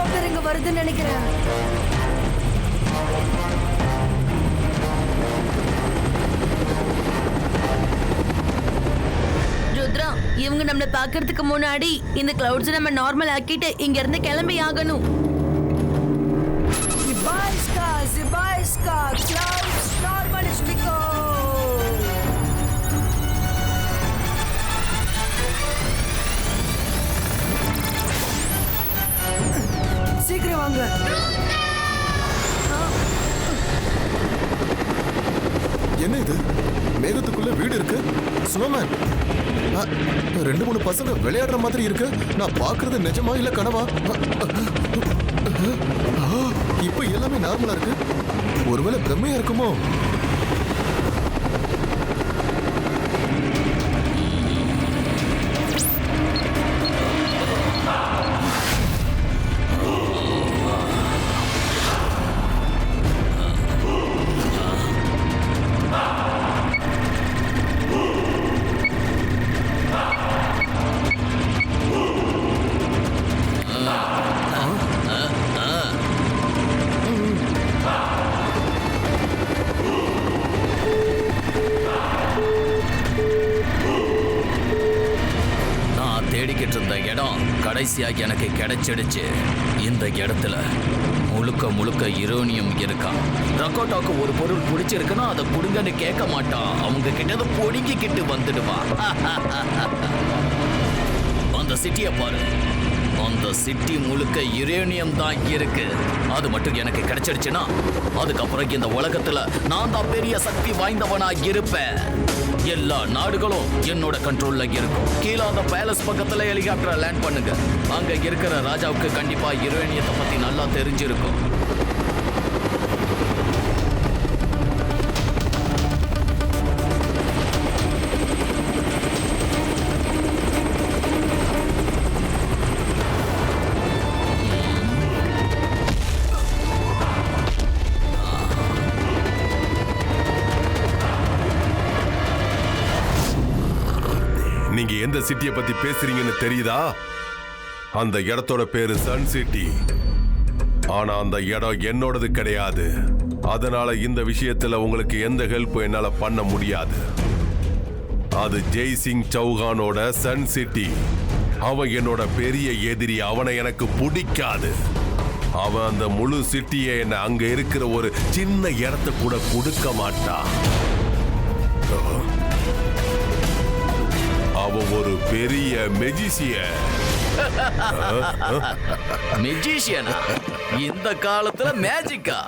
Helicopter இங்க வருதுன்னு நினைக்கிறேன். ருத்ரா, இவங்க நம்மள பாக்குறதுக்கு முன்னாடி இந்த கிளவுட்ஸ் நம்ம நார்மல் ஆக்கிட்டு இங்க இருந்து கிளம்பி ஆகணும். Zibaiska, clouds normalistico. சீக்கிரம் வாங்க. என்ன இது? மேகத்துக்குள்ள வீடு இருக்கு. ஸ்னோமேன். 2-3 பசங்க விளையாடுற மாதிரி இருக்கு. நான் பாக்குறது நிஜமா இல்ல கனவா? இப்ப எல்லாமே நார்மலா இருக்கு. ஒருவேளை பிரம்மையா இருக்குமோ? கடைசியாக எனக்கு கிடைச்சிடுச்சு. இந்த இடத்துல முழுக்க முழுக்க யுரேனியம் இருக்கான். ரக்கோட்டாவுக்கு ஒரு பொருள் பிடிச்சிருக்குன்னா அதை கொடுங்கன்னு கேட்க மாட்டான். அவங்க கிட்ட பொடுங்கிக்கிட்டு வந்துடுவான். அந்த சிட்டியை பாரு. அந்த சிட்டி முழுக்க யுரேனியம் தான் இருக்கு. அது மட்டும் எனக்கு கிடைச்சிடுச்சுன்னா அதுக்கப்புறம் இந்த உலகத்துல நான் தான் பெரிய சக்தி வாய்ந்தவனா இருப்பேன். எல்லா நாடுகளும் என்னோட கண்ட்ரோல்ல இருக்கும். கீழே அந்த பேலஸ் பக்கத்துல ஹெலிகாப்டரை லேண்ட் பண்ணுங்க. அங்க இருக்கிற ராஜாவுக்கு கண்டிப்பா யுரேனியத்தை பத்தி நல்லா தெரிஞ்சிருக்கும். நீங்க எந்த சிட்டியை பத்தி பேசுறீங்கன்னு தெரியுதா? அந்த இடத்தோட பேரு சன் சிட்டி. ஆனா அந்த இடம் என்னோடது கிடையாது. அதனால இந்த விஷயத்துல உங்களுக்கு எந்த ஹெல்ப் என்னால பண்ண முடியாது. அது ஜெய்சிங் சௌகானோட சன் சிட்டி. அவன் என்னோட பெரிய எதிரி. அவனை எனக்கு பிடிக்காது. அவன் அந்த முழு சிட்டியை என்ன அங்க இருக்கிற ஒரு சின்ன இடத்த கூட கொடுக்க மாட்டான். அவன் ஒரு பெரிய மெஜிசியன். மெஜிஷியனா? இந்த காலத்துல மேஜிக்கா?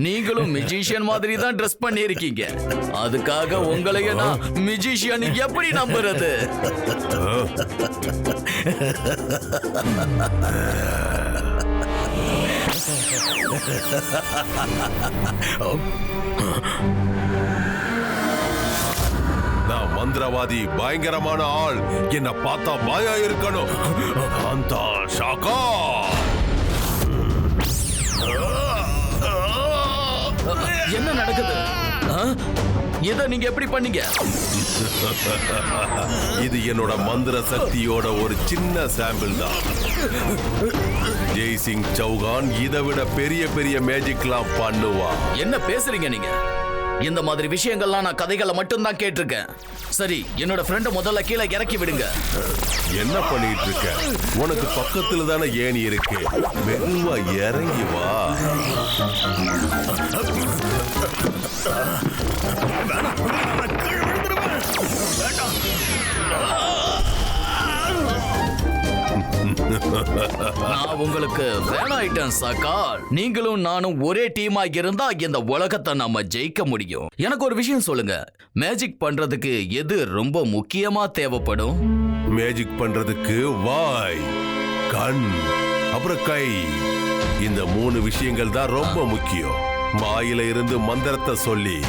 நீங்களும் மெஜிஷியன் மாதிரி தான் ட்ரெஸ் பண்ணி இருக்கீங்க. அதுக்காக உங்களையே நான் மெஜிஷியன் எப்படி நம்புறது? நான் மந்திரவாதி, பயங்கரமான ஆள். என்ன பார்த்தா பாயா இருக்கணும். அந்த ஷாக்கா என்ன நடக்குது? இதை நீங்க எப்படி பண்ணீங்க? இது என்னோட மந்திர சக்தியோட ஒரு சின்ன சாம்பிள் தான். ஜெய்சிங் சௌகான் இதை விட பெரிய பெரிய மேஜிக்லாம் பண்ணுவா. என்ன பேசுறீங்க நீங்க? இந்த மாதிரி விஷயங்கள்லாம் நான் கதைகளை மட்டும்தான் கேட்டிருக்கேன். சரி, என்னோட ஃப்ரெண்டை முதல்ல கீழே இறக்கி விடுங்க. என்ன பண்ணிட்டு இருக்க? உனக்கு பக்கத்துல தானே ஏணி இருக்கு. மெதுவா இறங்கி வா. நான் உங்களுக்கு வேணாயிட்டேன் சகால். நீங்களும் நானும் ஒரே டீமா இருந்தா இந்த உலகத்தை நம்ம ஜெயிக்க முடியும். எனக்கு ஒரு விஷயம் சொல்லுங்க. மேஜிக் பண்றதுக்கு எது ரொம்ப முக்கியமா தேவைப்படும்? மேஜிக் பண்றதுக்கு வாய், கண், அப்புறம் கை. இந்த 3 விஷயங்கள் தான் ரொம்ப முக்கியம். வாயில இருந்து மந்திரத்தை சொல்லி,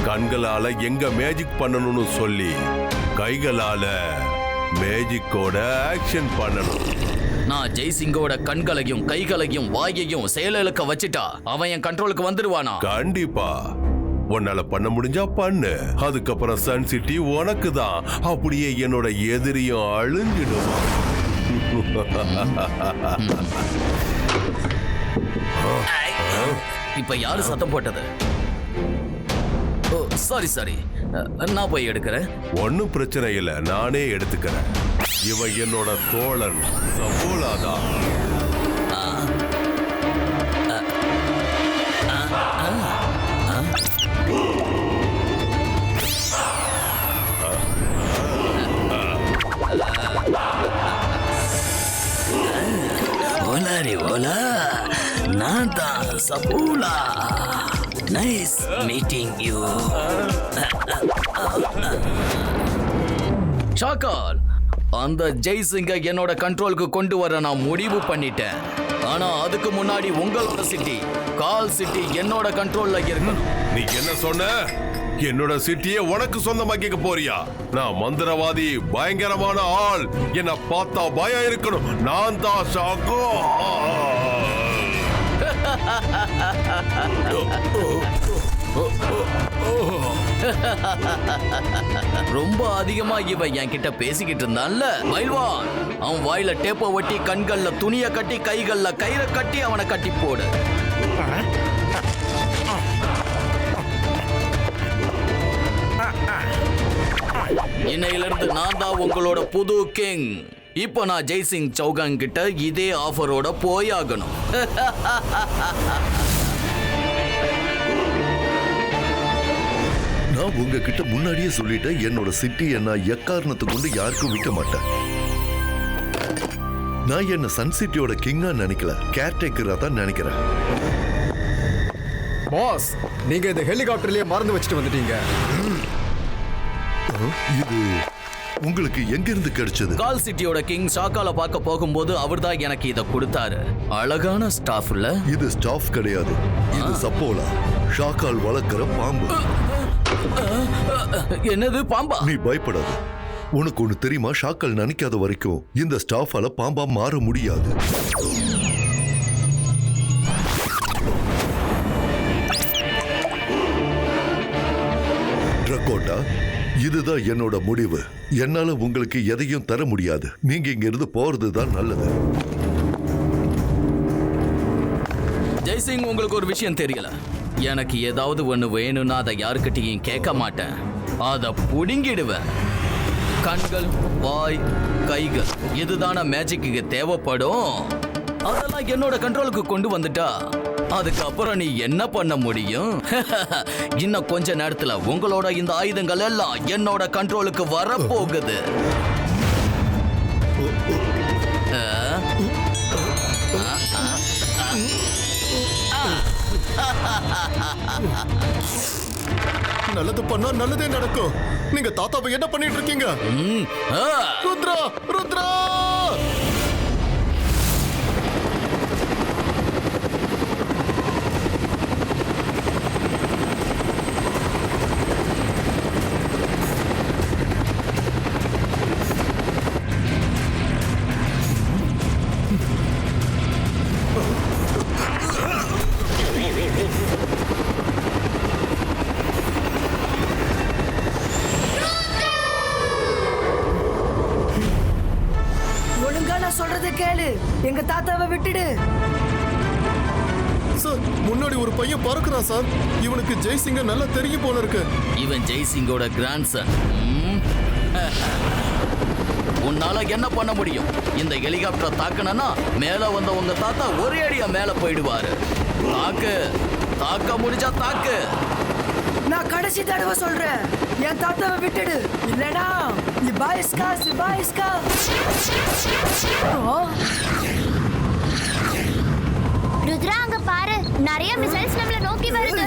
கண்களால எங்க மேஜிக் பண்ணணும்னு சொல்லி, கைகளால மேஜிக்கோட ஆக்ஷன் பண்ணணும். நான் ஜெய்சிங்கோட கண்களையும் கைகளையும் வாயையும் செயலுக்க வச்சுட்டா அவன் என் கண்ட்ரோலுக்கு வந்துடுவானா? கண்டிப்பா. உன்னால பண்ண முடிஞ்சா பண்ணு. அதுக்கப்புறம் சன் சிட்டி உனக்கு தான். அப்படியே என்னோட எதிரியும் அழிஞ்சிடுவான். இப்ப யாரு சத்தம் போட்டது? ஓ சாரி, நான் போய் எடுக்கிறேன். ஒன்னும் பிரச்சனை இல்ல, நானே எடுத்துக்கிறேன். இவன் என்னோட தோழன் சபோலாதான். ஓலாரி ஓலா, நான் தான் சபோலா. Nice meeting you. ஷாக்கால், அந்த ஜெய்சிங்க என்னோட கண்ட்ரோலுக்கு கொண்டு வர நான் முடிவு பண்ணிட்டேன். ஆனா அதுக்கு முன்னாடி உங்களோட சிட்டி கால் சிட்டி என்னோட கண்ட்ரோல்ல இருக்கணும். நீ என்ன சொன்ன? என்னோட சிட்டியை உனக்கு சொந்தமாக்கிக்க போறியா? நான் மந்திரவாதி, பயங்கரமான ஆள். என்ன பார்த்தா பயம் இருக்கணும். நான் தான் ஷாக்கோ. ரொம்ப அதிகமா இவன் என்கிட்ட பேசிக்கிட்டு இருந்தான்ல பைல்வான், அவன் வாயில டேப்ப ஒட்டி, கண்கள்ல துணிய கட்டி, கைகள்ல கயிறை கட்டி அவனை கட்டி போடு. இன்னையிலிருந்து நான் தான் உங்களோட புது கிங். இப்போ நான் ஜெய்சிங் சௌகான் கிட்ட இதே ஆஃபரோட போயாகணும். நான் உங்ககிட்ட முன்னாடியே சொல்லிட்டேன், என்னோட சிட்டியை நான் எக்காரணத்தை கொண்டு யாருக்கும் விற்க மாட்டேன். நான் என்ன சன் சிட்டியோட கிங்கா நினைக்கல, கேர்டேக்கரா தான் நினைக்கிறேன். பாஸ், நீங்க இந்த ஹெலிகாப்டர்லயே மறந்து வச்சுட்டு வந்துட்டீங்க. இது உங்களுக்கு எங்க இருந்து கிடைச்சது? கால் சிட்டியோட கிங் ஷாக்கால பார்க்க போகும்போது அவர்தான் எனக்கு இத கொடுத்தாரு. அழகான ஸ்டாஃப்ல. இது ஸ்டாஃப் கிடையாது, இது சப்போலா, ஷாக்கால் வளர்க்கிற பாம்பு. என்னது, பாம்பா? நீ பயப்படாத. உனக்கு ஒண்ணு தெரியுமா? ஷாக்கால் நினைக்காத வரைக்கும் இந்த ஸ்டாஃபால பாம்பா மாற முடியாது. ட்ரக்கோட்டா, இதுதான் என்னோட முடிவு. என்னால உங்களுக்கு எதையும் தர முடியாது. நீங்க இங்க இருந்து போறதுதான் நல்லது. ஜெய்சிங், உங்களுக்கு ஒரு விஷயம் தெரியல. எனக்கு ஏதாவது ஒண்ணு வேணும்னா அதை யாருக்கிட்டையும் கேட்க மாட்டேன். அதை புடுங்கிடுவேன். கண்கள், வாய், கைகள், இதுதான மேஜிக்கு தேவைப்படும். அதெல்லாம் என்னோட கண்ட்ரோலுக்கு கொண்டு வந்துட்டா அதுக்கப்புறம் நீ என்ன பண்ண முடியும்? இன்னும் கொஞ்ச நேரத்துல உங்களோட இந்த ஆயுதங்கள் எல்லாம் என்னோட கண்ட்ரோலுக்கு வரப்போகுது. நல்லது பண்ணா நல்லதே நடக்கும். நீங்க தாத்தாவை என்ன பண்ணிட்டு இருக்கீங்க? ருத்ரா, ருத்ரா! சொல்றதை கேளு, எங்க தாத்தாவை விட்டுடு. சார், முன்னாடி ஒரு பையன் பறக்குறான் சார். இவனுக்கு ஜெய்சிங்க நல்லா தெரியும் போல இருக்கு. இவன் ஜெய்சிங்கோட கிராண்ட்சன். உன்னால என்ன பண்ண முடியும்? இந்த ஹெலிகாப்டர் தாக்கணும்னா மேல வந்த உங்க தாத்தா ஒரே அடியா மேல போயிடுவாரு. தாக்கு, தாக்க முடிஞ்சா தாக்கு. நான் கடைசி தடவை சொல்றேன், என் தாத்தாவை விட்டுடு, இல்லனா நீ பாய்ஸ்கா சிபாய்ஸ்கா. ருத்ரா, அங்க பாரு, நிறைய மிசைல்ஸ் நம்மள நோக்கி வருது.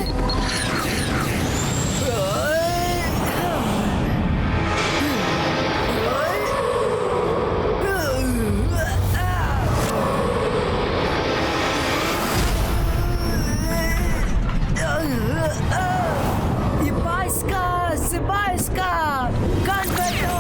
Sibaiska, Gunbeto!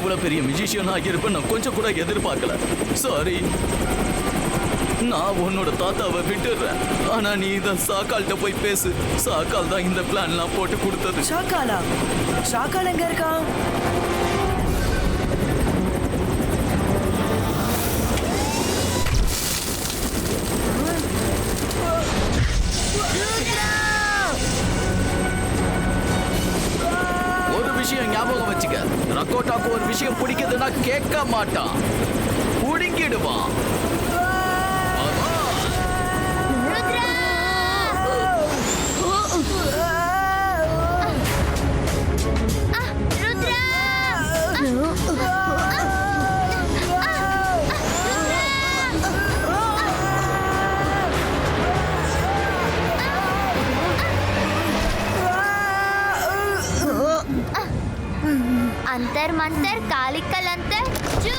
இவ்வளவு பெரிய மியூசிஷியனா இருப்பேன் நான் கொஞ்சம் கூட எதிர்பார்க்கல. சாரி. நான் உன்னோட தாத்தாவை விட்டுடுறேன். ஆனா நீ தான் சாக்கால்கிட்ட போய் பேசு. சாக்கால் தான் இந்த பிளான்லாம் போட்டு கொடுத்தது. ஷாக்காலா? ஷாக்கால் எங்க இருக்கான்? ஒரு விஷயம் ஞாபகம் வச்சுக்க, ரக்கோட்டாக்கு ஒரு விஷயம் பிடிக்குதுன்னா கேட்க மாட்டான், புடுங்கிடுவான். अंतर मंतर कालिकल अंतर जू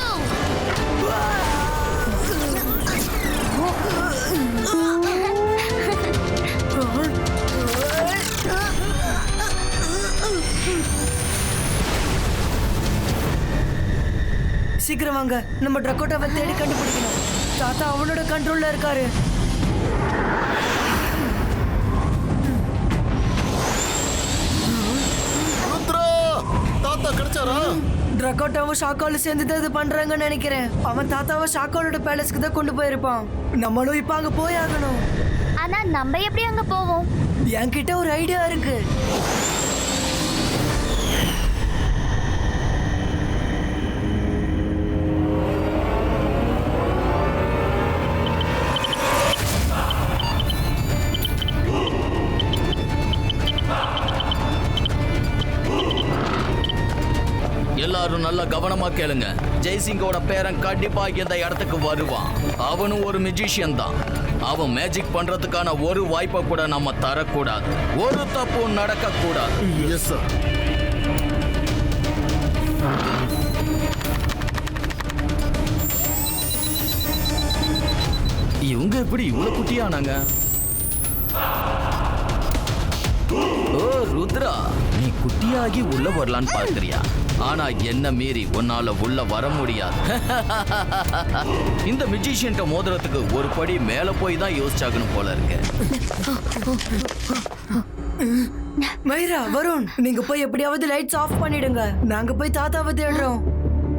சீக்கிரம் வாங்க, நம்ம ட்ரக்கோட்டாவை தேடி கண்டுபிடிக்கணும். தாத்தா அவனோட கண்ட்ரோல்ல இருக்காரு. தாத்தா கிடைச்சாரா? ட்ரக்கோட்டாவும் ஷாக்காலும் சேர்ந்து தான் இது பண்றாங்கன்னு நினைக்கிறேன். அவன் தாத்தாவை ஷாக்காலோட பேலஸ்க்கு தான் கொண்டு போயிருப்பான். நம்மளும் இப்ப அங்க போய் ஆகணும். ஆனா நம்ம எப்படி அங்க போவோம்? என்கிட்ட ஒரு ஐடியா இருக்கு. எல்லாரும் நல்லா கவனமா கேளுங்க. ஜெய்சிங்கோட பேரன் கண்டிப்பா இந்த இடத்துக்கு வருவான். அவனும் ஒரு மியூசிஷியன் தான். அவன் மேஜிக் பண்றதுக்கான ஒரு வாய்ப்பை கூட நம்ம தரக்கூடாது. ஒரு தப்பும் நடக்க கூடாது. Yes sir. இவங்க எப்படி இவ்வளவு குட்டியானாங்க? ஓ ருத்ரா, நீ குட்டியாகி உள்ள வரலான்னு பார்க்கறியா? ஆனா என்ன மீறி உன்னால உள்ள வர முடியாது. இந்த மியூசிஷியன்ட்ட மோதிரத்துக்கு ஒரு படி மேல போய் தான் யோசிச்சாகணும் போல இருக்கு. மைரா, வருண், நீங்க போய் எப்படியாவது லைட்ஸ் ஆஃப் பண்ணிடுங்க. நாங்க போய் தாத்தாவை தேடுறோம்.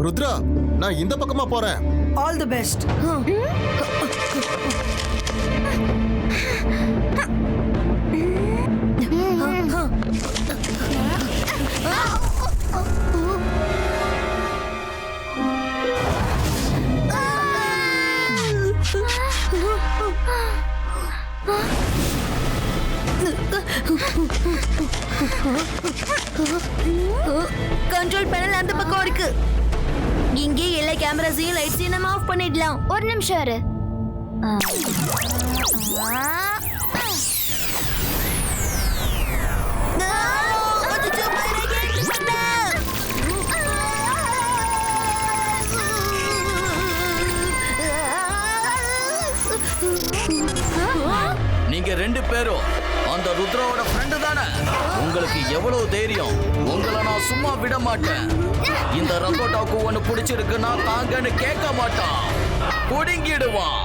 ருத்ரா, நான் இந்த பக்கமா போறேன். All the best. Control panel அந்த பக்கம் இருக்கு. இங்கே எல்லா கேமராஸையும் லைட்ஸையும் நம்ம ஆஃப் பண்ணிடலாம். ஒரு நிமிஷம் இரு. நீங்க ரெண்டு பேரும் அந்த ருத்ராவோட ஃப்ரெண்டு தானே? உங்களுக்கு எவ்வளவு தைரியம்? உங்களை நான் சும்மா விட மாட்டேன். இந்த ரங்கோட்டாவுக்கு ஒண்ணு பிடிச்சிருக்குன்னா தாங்கன்னு கேட்க மாட்டான், புடுங்கிடுவான்.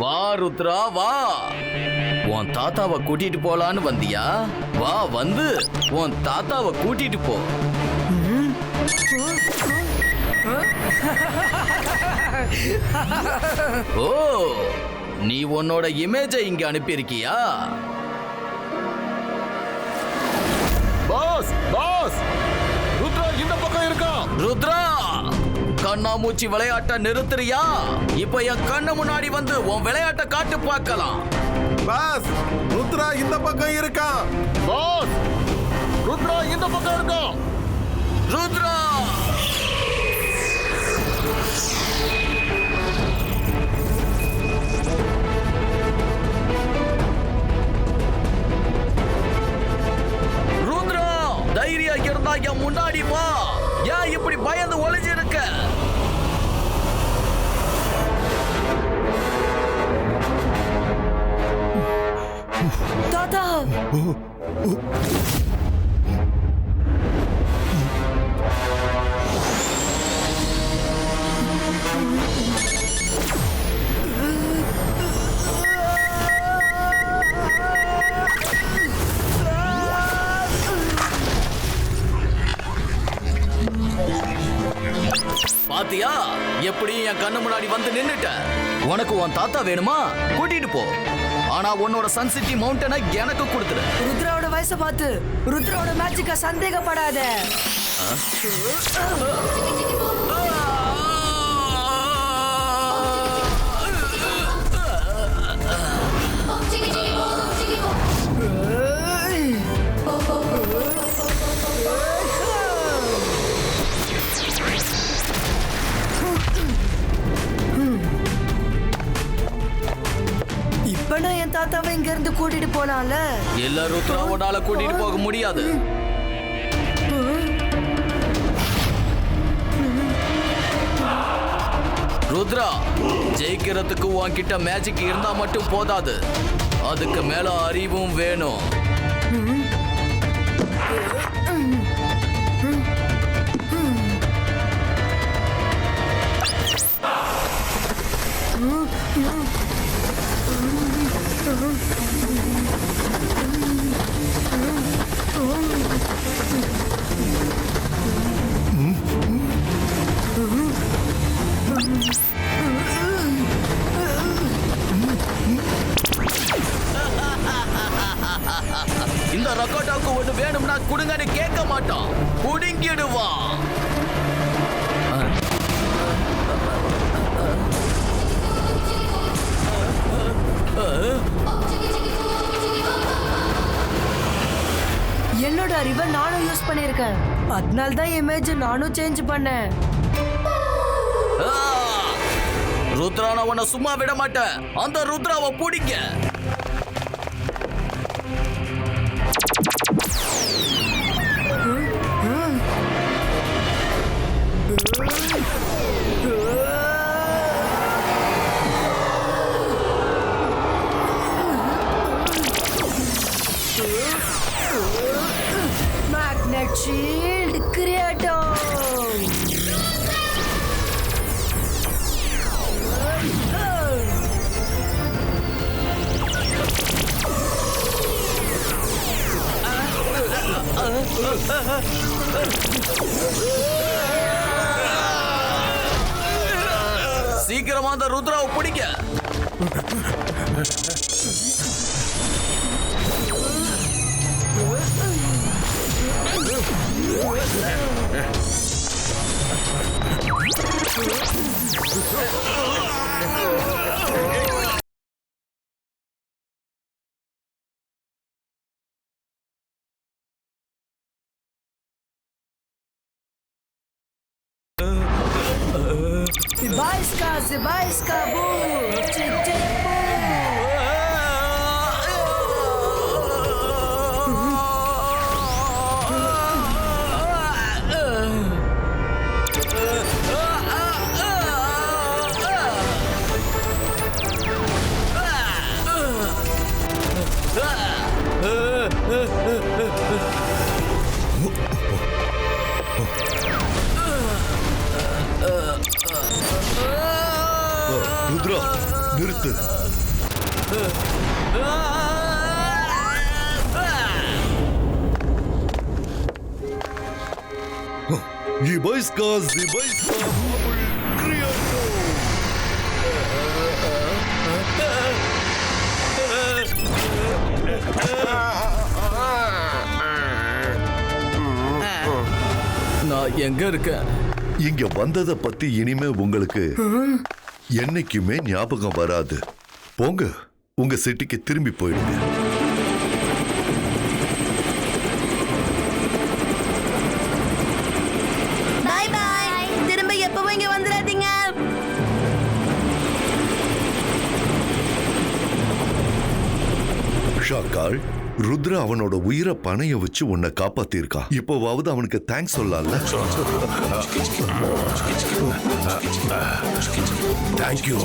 வா ருத்ரா வா. உன் தாத்தாவை கூட்டிட்டு போலான்னு வந்தியா? வா, வந்து உன் தாத்தாவை கூட்டிட்டு போ. ஓ, நீ உன்னோட இமேஜை இங்க அனுப்பியிருக்கியா? பாஸ், பாஸ், ருத்ரா இந்த பக்கம் இருக்கா? ருத்ரா, கண்ணாமூச்சி விளையாட்ட நிறுத்துறியா? இப்ப என் கண்ணு முன்னாடி வந்து உன் விளையாட்ட காட்டு பார்க்கலாம். பாஸ், ருத்ரா இந்த பக்கம் இருக்கா? பாஸ், ருத்ரா இந்த பக்கம் இருக்கா? ருத்ரா பாத்தியா எப்படி என் கண்ணு முன்னாடி வந்து நின்னுட்ட? உனக்கு உன் தாத்தா வேணுமா? கூட்டிட்டு போ. ஆனா உன்னோட சன் சிட்டி மவுண்டனை எனக்கு கொடுத்துரு. ருத்ராவோட வயசை பார்த்து ருத்ராவோட மேஜிக்க சந்தேகப்படாத. இப்ப நான் என் தாத்தாவை இங்க இருந்து கூட்டிட்டு போனால. எல்லா ருத்ராவோடால கூட்டிட்டு போக முடியாது. ருத்ரா, ஜெயிக்கிறதுக்கு உன்கிட்ட மேஜிக் இருந்தா மட்டும் போதாது, அதுக்கு மேல அறிவும் வேணும். இந்த ரக்கோட்டாவுக்கு ஒண்ணு வேணும்னா குடுங்கன்னு கேட்க மாட்டான், குடுங்கிடுவான். என்னோட அறிவை நானும் யூஸ் பண்ணிருக்கேன், அதனால தான் இமேஜ் நானும் சேஞ்ச் பண்ணேன். ருத்ரான உன்னை சும்மா விட மாட்டேன். அந்த ருத்ராவை பிடிங்க. மேக்னெட் ஷீல்ட் கிரியேட்டோ. சீக்கிரமா அந்த ருத்ராவை பிடிக்க. Zibaiska bu. Chick bu. Rudra, நிறுத்து. Zibaiska Bubble Creator. நான் எங்க இருக்கேன்? இங்க வந்ததை பத்தி இனிமே உங்களுக்கு என்னைக்குமே ஞாபகம் வராது. போங்க, உங்க சிட்டிக்கு திரும்பி போயிடுங்க. Bye bye. திரும்ப எப்பவும் இங்க வந்துடாதீங்க. ஷாக்காள், ருத்ரா அவனோட உயிரை பணைய வச்சு உன்னை காப்பாத்திருக்கான். இப்போவாவது அவனுக்கு தேங்க்ஸ் சொல்லல. தேங்க்யூ.